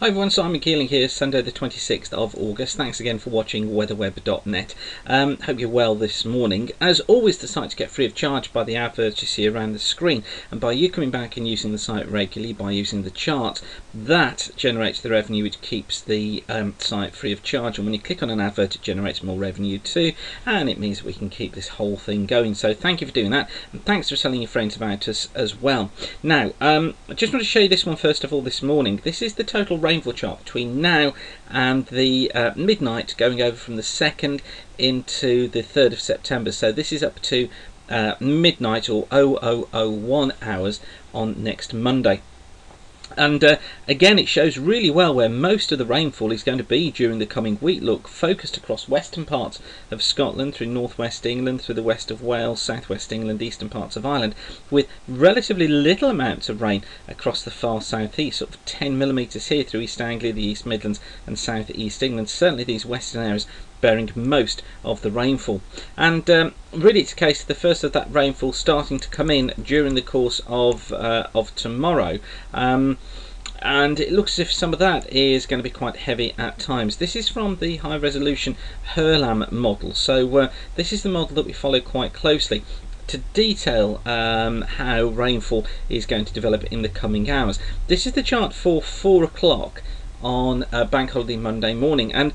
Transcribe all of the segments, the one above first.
Hi everyone, Simon Keeling here, Sunday the 26th of August. Thanks again for watching weatherweb.net. Hope you're well this morning. As always, the site's get free of charge by the adverts you see around the screen, and by you coming back and using the site regularly, by using the chart, that generates the revenue which keeps the site free of charge. And when you click on an advert, it generates more revenue too, and it means that we can keep this whole thing going. So thank you for doing that, and thanks for telling your friends about us as well. Now, I just want to show you this one first of all this morning. This is the total rainfall chart between now and the midnight, going over from the 2nd into the 3rd of September. So this is up to midnight, or 0001 hours on next Monday. And again, it shows really well where most of the rainfall is going to be during the coming week. Look, focused across western parts of Scotland, through northwest England, through the west of Wales, southwest England, eastern parts of Ireland, with relatively little amounts of rain across the far southeast, sort of 10 millimetres here through East Anglia, the East Midlands and south east England. Certainly these western areas bearing most of the rainfall, and really it's a case of the first of that rainfall starting to come in during the course of tomorrow, and it looks as if some of that is going to be quite heavy at times. This is from the high resolution HRLAM model, so this is the model that we follow quite closely to detail how rainfall is going to develop in the coming hours. This is the chart for 4 o'clock on Bank Holiday Monday morning, and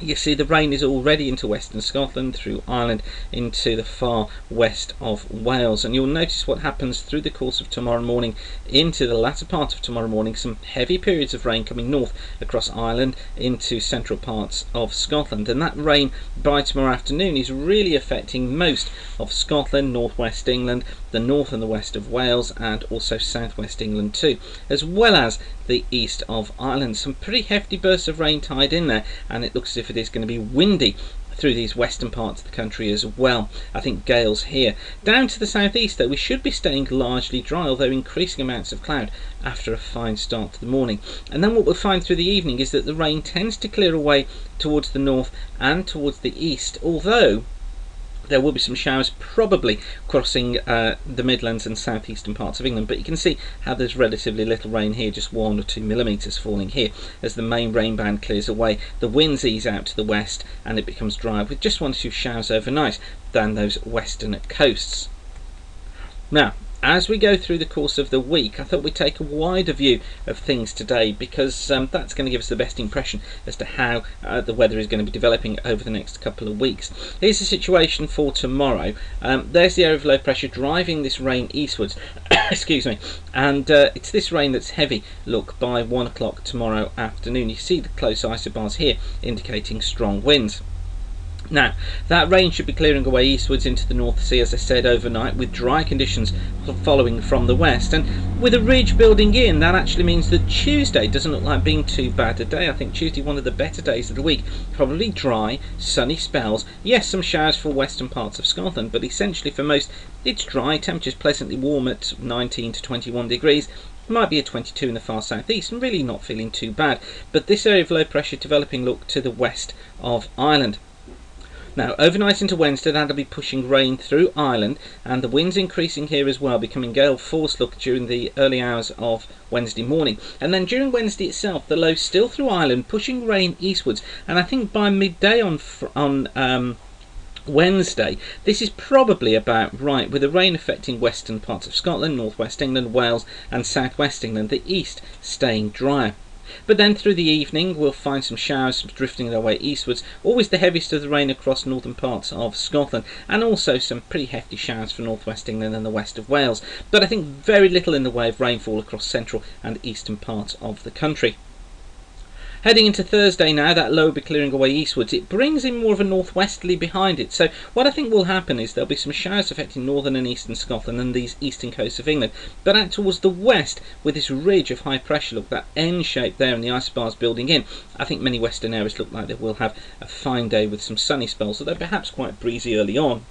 you see the rain is already into western Scotland, through Ireland, into the far west of Wales. And you'll notice what happens through the course of tomorrow morning into the latter part of tomorrow morning. Some heavy periods of rain coming north across Ireland into central parts of Scotland. And that rain by tomorrow afternoon is really affecting most of Scotland, northwest England, the north and the west of Wales, and also southwest England too, as well as the east of Ireland. Some pretty hefty bursts of rain tied in there, and it looks as if it is going to be windy through these western parts of the country as well. I think gales here. Down to the southeast though, we should be staying largely dry, although increasing amounts of cloud after a fine start to the morning. And then what we'll find through the evening is that the rain tends to clear away towards the north and towards the east, although there will be some showers probably crossing the Midlands and southeastern parts of England, but you can see how there's relatively little rain here, just 1 or 2 millimetres falling here as the main rain band clears away. The winds ease out to the west and it becomes drier, with just 1 or 2 showers overnight down those western coasts. Now, as we go through the course of the week, I thought we'd take a wider view of things today, because that's going to give us the best impression as to how the weather is going to be developing over the next couple of weeks. Here's the situation for tomorrow. There's the area of low pressure driving this rain eastwards. Excuse me. And it's this rain that's heavy, look, by 1 o'clock tomorrow afternoon. You see the close isobars here indicating strong winds. Now, that rain should be clearing away eastwards into the North Sea, as I said, overnight, with dry conditions following from the west. And with a ridge building in, that actually means that Tuesday doesn't look like being too bad a day. I think Tuesday, one of the better days of the week. Probably dry, sunny spells. Yes, some showers for western parts of Scotland, but essentially for most, it's dry. Temperatures pleasantly warm at 19 to 21 degrees. Might be a 22 in the far southeast, and really not feeling too bad. But this area of low pressure developing, look, to the west of Ireland. Now, overnight into Wednesday, that'll be pushing rain through Ireland, and the winds increasing here as well, becoming gale force, look, during the early hours of Wednesday morning. And then during Wednesday itself, the low still through Ireland, pushing rain eastwards. And I think by midday on Wednesday, this is probably about right, with the rain affecting western parts of Scotland, northwest England, Wales and southwest England, the east staying drier. But then through the evening we'll find some showers drifting their way eastwards, always the heaviest of the rain across northern parts of Scotland, and also some pretty hefty showers for northwest England and the west of Wales, but I think very little in the way of rainfall across central and eastern parts of the country. Heading into Thursday now, that low will be clearing away eastwards. It brings in more of a northwesterly behind it. So what I think will happen is there'll be some showers affecting northern and eastern Scotland and these eastern coasts of England. But out towards the west, with this ridge of high pressure, look, that N shape there and the isobars building in, I think many western areas look like they will have a fine day with some sunny spells, although perhaps quite breezy early on.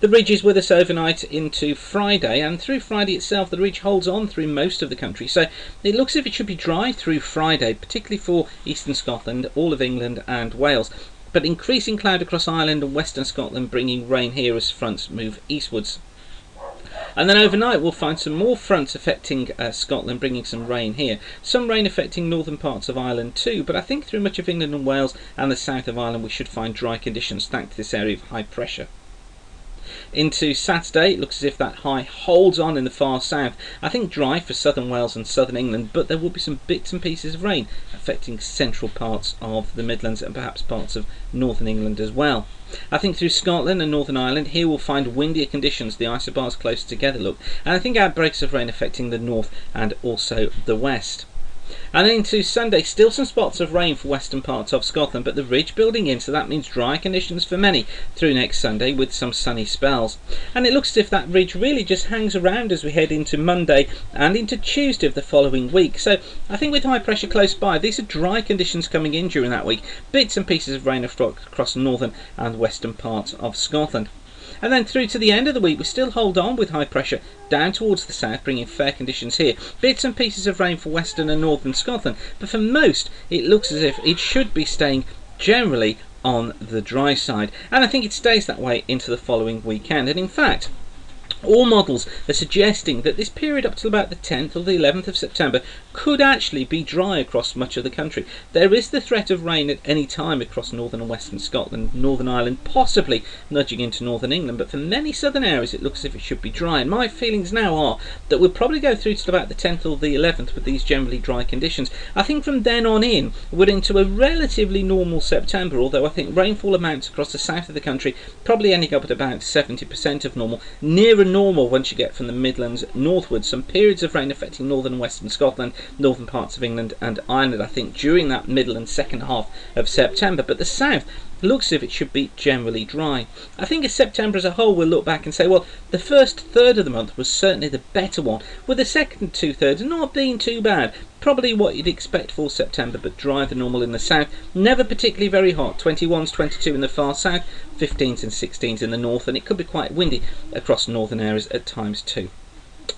The ridge is with us overnight into Friday, and through Friday itself the ridge holds on through most of the country, so it looks as if it should be dry through Friday, particularly for eastern Scotland, all of England and Wales, but increasing cloud across Ireland and western Scotland, bringing rain here as fronts move eastwards. And then overnight we'll find some more fronts affecting Scotland, bringing some rain here. Some rain affecting northern parts of Ireland too, but I think through much of England and Wales and the south of Ireland we should find dry conditions thanks to this area of high pressure. Into Saturday, it looks as if that high holds on in the far south. I think dry for southern Wales and southern England, but there will be some bits and pieces of rain affecting central parts of the Midlands and perhaps parts of northern England as well. I think through Scotland and Northern Ireland, here we'll find windier conditions, the isobars closer together look, and I think outbreaks of rain affecting the north and also the west. And then into Sunday, still some spots of rain for western parts of Scotland, but the ridge building in, so that means dry conditions for many through next Sunday with some sunny spells. And it looks as if that ridge really just hangs around as we head into Monday and into Tuesday of the following week. So I think with high pressure close by, these are dry conditions coming in during that week. Bits and pieces of rain across northern and western parts of Scotland. And then through to the end of the week, we still hold on with high pressure down towards the south, bringing fair conditions here. Bits and pieces of rain for western and northern Scotland, but for most, it looks as if it should be staying generally on the dry side. And I think it stays that way into the following weekend. And in fact, all models are suggesting that this period up to about the 10th or the 11th of September could actually be dry across much of the country. There is the threat of rain at any time across northern and western Scotland, Northern Ireland, possibly nudging into northern England, but for many southern areas it looks as if it should be dry. And my feelings now are that we'll probably go through to about the 10th or the 11th with these generally dry conditions. I think from then on in, we're into a relatively normal September, although I think rainfall amounts across the south of the country probably ending up at about 70% of normal, nearer normal once you get from the Midlands northwards. Some periods of rain affecting northern and western Scotland, northern parts of England and Ireland, I think, during that middle and second half of September. But the south looks as if it should be generally dry. I think as September as a whole, we'll look back and say, well, the first third of the month was certainly the better one, with the second two-thirds not being too bad. Probably what you'd expect for September, but drier than normal in the south. Never particularly very hot. 21s, 22 in the far south, 15s and 16s in the north, and it could be quite windy across northern areas at times too.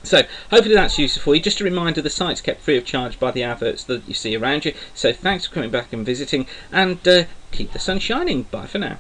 So hopefully that's useful for you. Just a reminder, the site's kept free of charge by the adverts that you see around you. So thanks for coming back and visiting, and keep the sun shining. Bye for now.